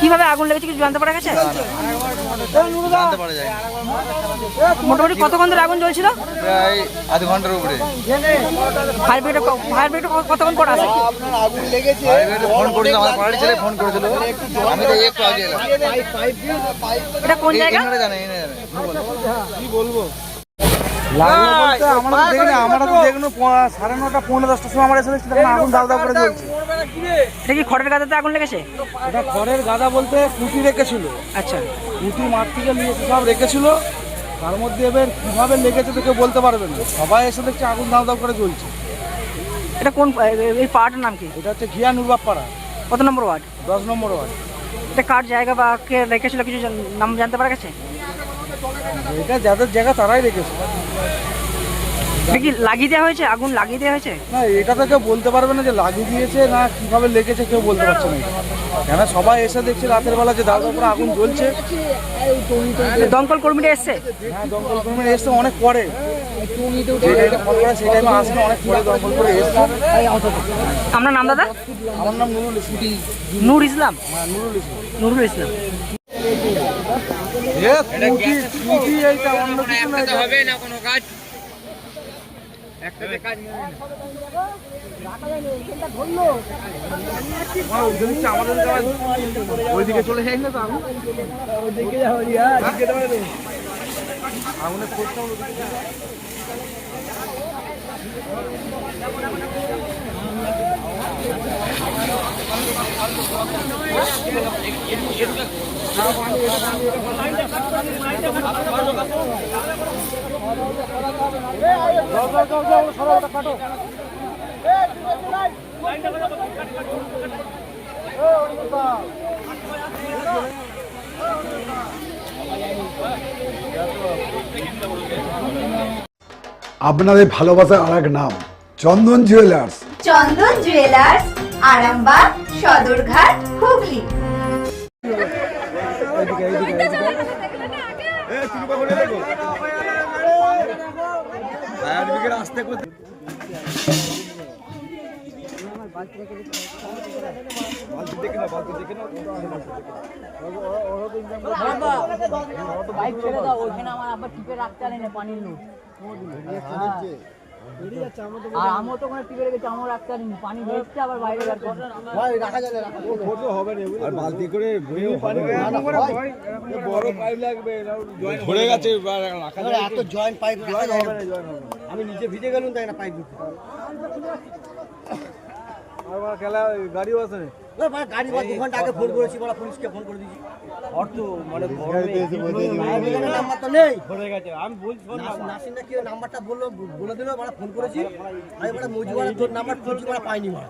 কিভাবে আগুন লেগেছে কিছু জানতে পারা গেছে? মোটামুটি কতক্ষণ ধরে আগুন জ্বলছিল? প্রায় আধ ঘন্টার উপরে। ফায়ার ব্রিগেড কতক্ষণ পর আসে? ফোন করেছিল, আমার পাড়ার ছেলে ফোন করেছিল, আমি তো একটু আগে এলাম। এটা কোন জায়গা? কি বলবো, আমরা তো দেখলো 9:30 পৌনে 10টার সময় আমরা এসে দেখছি আগুন দাও দাও করে জ্বলছে। এটা কি খড়ের গাদাতে আগুন লেগেছে? এটা খড়ের গাদা বলতে কুটি রেখেছিল। আচ্ছা, কুটি মাঠ থেকে নিয়ে এসে সব রেখেছিল, তার মধ্যে এবার কিভাবে লেগেছে তো কেউ বলতে পারবে না। সবাই এসে দেখছে আগুন দাও দাও করে জ্বলছে। এটা কোন এই পাড়াটার নাম কি? এটা হচ্ছে ঘিয়া নুরবাব পাড়া, কত নম্বর ওয়ার্ড? 10 নম্বর ওয়ার্ড। এটা কার জায়গা বা কে রেখেছিল কিছু নাম জানতে পারা গেছে? এটা যাদের জায়গা তারাই রেখেছে। এটা কি লাগিয়ে দেওয়া হয়েছে? আগুন লাগিয়ে দেওয়া হয়েছে? না, এটা তো কেউ বলতে পারবে না যে লাগিয়ে দিয়েছে না কিভাবে লেগেছে, কেউ বলতে পারছে না। কেন সবাই এসে দেখছে রাতের বেলা যে দাও দাও করে আগুন জ্বলছে। দমকল কর্মীরা এসছে? হ্যাঁ, দমকল কর্মীরা এসছে অনেক পরে, সেই টাইমে আসলে অনেক পরে দমকল করে এসছে। আপনার নাম দাদা? আমার নাম নুরুল ইসলাম। নূর ইসলাম? হ্যাঁ, নুরুল ইসলাম। নুরুল ইসলাম। এইটা অন্য কিছু না, হবে না কোনো কাজ, একটাতে কাজ ওইদিকে চলে যাই না তো আগুন, আগুনের খোঁজটা কাটো। আপনাদের ভালোবাসার আর এক নাম চন্দন জুয়েলার্স। চন্দন জুয়েলার্স, আরামবাগ, সদরঘাট, হুগলি। আসতে আমিও তো ওখানে টিপে রেখেছি, আমার রাখতে পারিনি, পানি ভেসছে আবার বাইরে রাখা যাবে আর বালতি করে বড় পাইপ লাগবে, ধরে গেছে এত জয়েন্ট পাইপ আমি নিচে ভিজে গেলাম তাই না পাইপ দিতে। আর খেলা গাড়িও আছে না, গাড়ি 2 ঘন্টা আগে ফোন করেছি, বড় পুলিশকে ফোন করে দিয়েছি। অর্থ মানে নাম্বার তো নেই, ধরে গেছে। আমি বলছি নাসির না কি নাম্বারটা বলে দিল, বড় ফোন করেছি আমি, বড় মজুয়ার তোর নাম্বার খুঁজছি, বড় পাইনি। বড়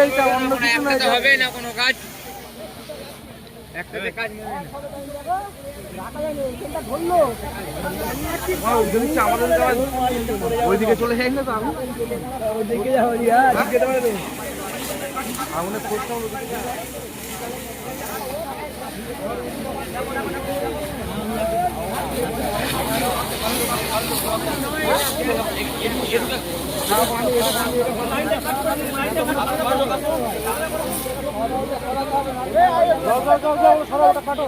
এইটা অন্য কিছু না, হবে না কোনো কাজ, একটাতে কাজ ওইদিকে চলে যাই না তো আগুন, আগুনের খোঁজটা কাটো।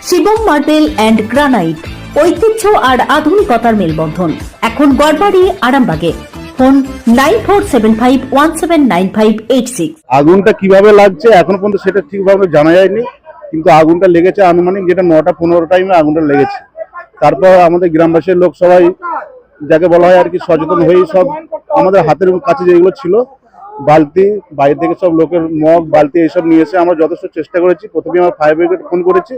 শিবম মার্বেল অ্যান্ড গ্রানাইট, ঐতিহ্য আর আধুনিকতার মেলবন্ধন এখন গড়বাড়ি আরামবাগে। ফোন 9475179586। আগুনটা কিভাবে লাগছে এখন পর্যন্ত সেটা ঠিকভাবে জানা যায়নি, কিন্তু আগুনটা লেগেছে আনুমানিক যেটা 9:15 টাইমে আগুনটা লেগেছে। তারপর আমাদের গ্রামবাসীর লোক সবাই, যাকে বলা হয় আর কি, সচেতন হয়ে সব আমাদের হাতের কাছে যেগুলো ছিল বালতি, বাইরে থেকে সব লোকের মগ বালতি এইসব নিয়ে এসে আমরা যথেষ্ট চেষ্টা করেছি। প্রথমে আমরা ফায়ার ব্রিগেড ফোন করেছি,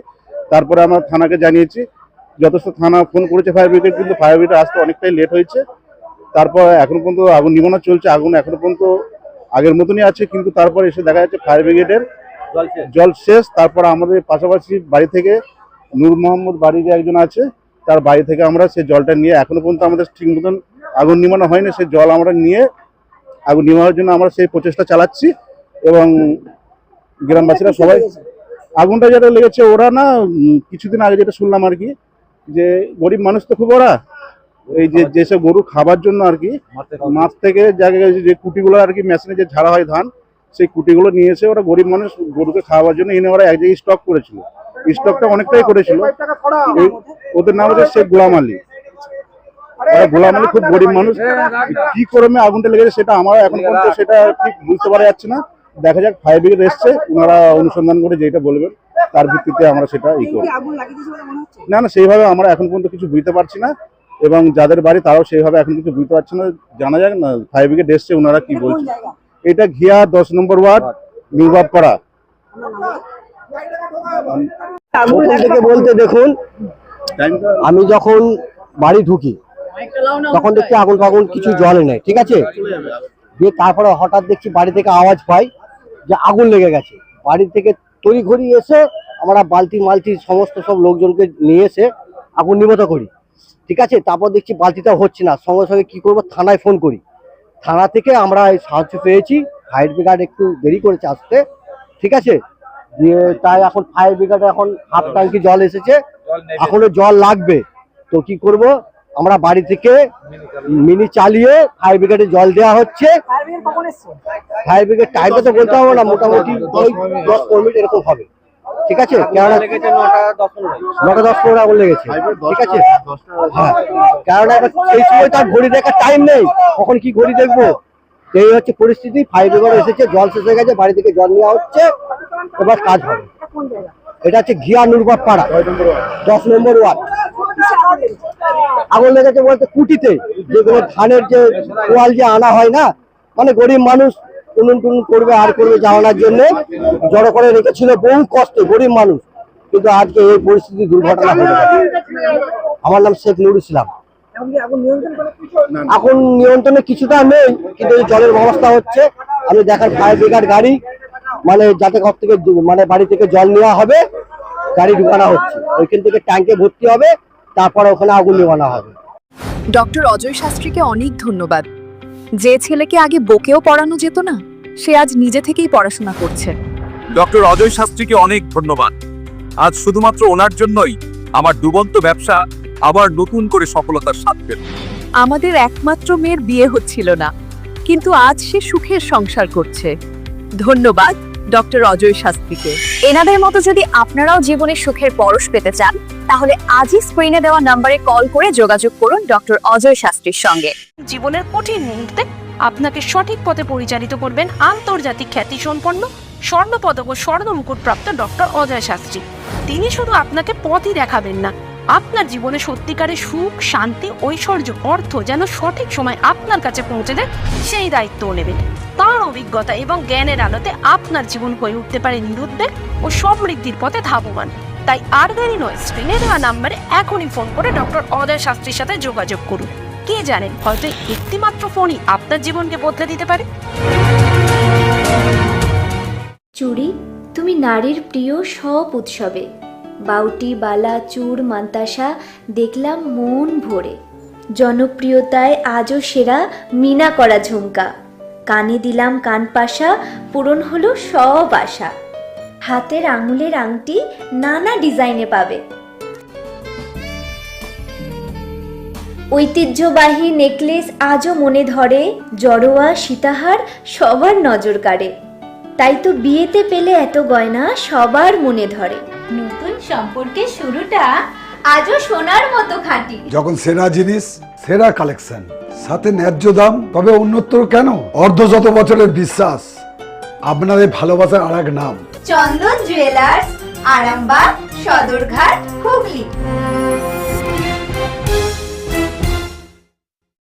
তারপরে আমরা থানাকে জানিয়েছি। যথেষ্ট থানা ফোন করেছে ফায়ার ব্রিগেড, কিন্তু ফায়ার ব্রিগেড আসতে অনেকটাই লেট হয়েছে। তারপর এখন পর্যন্ত আগুন নিভানো চলছে, আগুন এখনো পর্যন্ত আগের মতনই আছে, কিন্তু তারপর এসে দেখা যাচ্ছে ফায়ার ব্রিগেডের জল শেষ। তারপর আমাদের পাশাপাশি বাড়ি থেকে নূর মোহাম্মদ বাড়ি যে একজন আছে, তার বাড়ি থেকে আমরা সেই জলটা নিয়ে, এখনো পর্যন্ত আমাদের ঠিক মতন আগুন নিভানো হয়নি, সেই জল আমরা নিয়ে আগুন নিভানোর জন্য আমরা সেই প্রচেষ্টা চালাচ্ছি। এবং গ্রামবাসীরা সবাই, আগুনটা যেটা লেগেছে ওরা না কিছুদিন আগে যেটা শুনলাম আর কি, যে গরিব মানুষ তো খুব, ওরা এই যেসব গরু খাবার জন্য আর কি মাঠ থেকে জায়গায় যে কুটিগুলো আর কি মেশিনে যে ঝাড়া হয় ধান, সেই কুটিগুলো নিয়ে এসে ওরা গরিব মানুষ গরুকে খাওয়ার জন্য এনে ওরা এক জায়গায় স্টক করেছিল। স্টকটা অনেকটাই করেছিল। ওদের নাম হচ্ছে শেখ গোলাম আলী। গোলাম আলী খুব গরিব মানুষ, কি ক্রমে আগুনটা লেগেছে সেটা আমরা এখন পর্যন্ত সেটা ঠিক বুঝতে পারা যাচ্ছে না। দেখা যাক, ফায়ার ব্রিগেড এসছে, ওনারা অনুসন্ধান করে যেটা বলবেন তার ভিত্তিতে আমরা সেটা করি। না না, সেইভাবে আমরা এখন পর্যন্ত কিছু বুঝতে পারছি না, এবং যাদের বাড়ি তারাও সেইভাবে এখন কিছু বুঝতে পারছে না। জানা যাক না, ফায়ার ব্রিগেড এসছে, ওনারা কি বলছে। এটা ঘিয়া 10 নম্বর ওয়ার্ড, নির্বাবপাড়া। থেকে বলতে দেখুন, আমি যখন বাড়ি ঢুকি তখন দেখছি আগুন ফাগুন কিছু জ্বলে নেই, ঠিক আছে। দিয়ে তারপরে হঠাৎ দেখছি বাড়ি থেকে আওয়াজ পাই যে আগুন লেগে গেছে। বাড়ি থেকে তড়িঘড়ি এসে আমরা বালতি মালতি সমস্ত সব লোকজনকে নিয়ে এসে আগুন নিবত করি, ঠিক আছে। তারপর দেখছি বালতিটা হচ্ছে না, সঙ্গে সঙ্গে কি করবো, থানায় ফোন করি। থানা থেকে আমরা এই সাহায্য পেয়েছি, ফায়ার ব্রিগেড একটু দেরি করেছে আসতে, ঠিক আছে। দিয়ে তাই এখন ফায়ার ব্রিগেডে এখন হাফ ট্যাঙ্কি জল এসেছে, এখনো জল লাগবে। তো কি করব, আমরা বাড়ি থেকে মিনি চালিয়ে ফায়ার ব্রিগেডে জল দেওয়া হচ্ছে। ফায়ার ব্রিগেড টাইমটা তো বলতে হবে না, মোটামুটি 10-15 মিনিট এরকম হবে, ঠিক আছে। কেননা 9:10-15 আগুন লেগেছে, ঠিক আছে। হ্যাঁ, কেননা সেই সময় তার ঘড়ি দেখার টাইম নেই, কখন কি ঘড়ি দেখবো, এই হচ্ছে পরিস্থিতি। ফায়ার ব্রিগেড এসেছে, জল শেষ হয়ে গেছে, বাড়ি থেকে জল নেওয়া হচ্ছে, এবার কাজ হবে। এটা হচ্ছে ঘিয়া নুরবাবপাড়া 10 নম্বর ওয়ার্ড। আগুন লেগেছে বলতে কুটিতে, যেগুলো ধানের যে কোয়াল যে আনা হয় না, মানে গরিব মানুষ উনুন টুনুন করবে আর করবে জ্বালানোর জন্য জড়ো করে রেখেছিল বহু কষ্টে গরিব মানুষ, কিন্তু আজকে এই পরিস্থিতি দুর্ঘটনা হয়ে গেছে। আমার নাম শেখ নুর ইসলাম। এখন নিয়ন্ত্রণে কিছুটা নেই, কিন্তু জলের ব্যবস্থা হচ্ছে। আমি দেখার ফায়ার ব্রিগেড গাড়ি, মানে যাতে ঘর থেকে মানে বাড়ি থেকে জল নেওয়া হবে, গাড়ি ঢুকানো হচ্ছে, ওইখান থেকে ট্যাঙ্কে ভর্তি হবে, তারপরে ওখানে আগুন নেওয়ানো হবে। ডক্টর অজয় শাস্ত্রীকে অনেক ধন্যবাদ। যে ছেলেকে আগে বকেও পড়ানো যেত না, সে আজ নিজে থেকেই পড়াশোনা করছে। ডক্টর অজয় শাস্ত্রীকে অনেক ধন্যবাদ। আজ শুধুমাত্র ওনার জন্যই আমার ডুবন্ত ব্যবসা আবার নতুন করে সফলতার স্বাদ পেল। আমাদের একমাত্র মেয়ের বিয়ে হচ্ছিল না, কিন্তু আজ সে সুখের সংসার করছে। ধন্যবাদ ডক্টর অজয় শাস্ত্রীকে। এনাদের মতো যদি আপনারাও জীবনে সুখের পরশ পেতে চান, তাহলে আজই স্ক্রিনে দেওয়া নম্বরে কল করে যোগাযোগ করুন ডক্টর অজয় শাস্ত্রীর সঙ্গে। জীবনের কঠিন মুহূর্তে আপনাকে সঠিক পথে পরিচালিত করবেন আন্তর্জাতিক খ্যাতিসম্পন্ন স্বর্ণপদক ও স্বর্ণ মুকুট প্রাপ্ত ডক্টর অজয় শাস্ত্রী। তিনি শুধু আপনাকে পথই দেখাবেন না, আপনার জীবনে সত্যিকারের সুখ, শান্তি, ঐশ্বর্য, অর্থ যেন সঠিক সময় আপনার কাছে পৌঁছে দেয়, সেই দায়িত্বও নেবেন। তার অভিজ্ঞতা এবং জ্ঞানের আলোতে আপনার জীবন হয়ে উঠতে পারে নিরুদ্বেগ ও সমৃদ্ধির পথে ধাবমান। তাই আর দেরি নয়, স্ক্রিনে দেওয়া নাম্বারে এখনই ফোন করে ডক্টর অজয় শাস্ত্রীর সাথে যোগাযোগ করুন। কে জানেন, হয়তো একটিমাত্র ফোনই আপনার জীবনকে বদলে দিতে পারে। চুড়ি, তুমি নারীর প্রিয় সব উৎসবে। বাউটি, বালা, চূড়, মান্তাসা দেখলাম মন ভরে। জনপ্রিয়তায় আজও সেরা মিনা করা ঝুমকা। কানে দিলাম কানপাশা, পূরণ হলো সব আশা। হাতের আঙুলের আংটি নানা ডিজাইনে পাবে। ঐতিহ্যবাহী নেকলেস আজও মনে ধরে। জড়োয়া, সীতাহার সবার নজর কাড়ে। তাই তো বিয়েতে পেলে এত গয়না সবার মনে ধরে। নতুন সম্পর্কের শুরুটা আজও সোনার মতো খাঁটি। যখন সেরা জিনিস সেরা কালেকশন, সাথে ন্যায্য দাম, তবে উন্নতর কেন? অর্ধশত বছরের বিশ্বাস, আপনাদের ভালোবাসার আর এক নাম চন্দন জুয়েলার্স, আরামবাগ, সদরঘাট, হুগলি।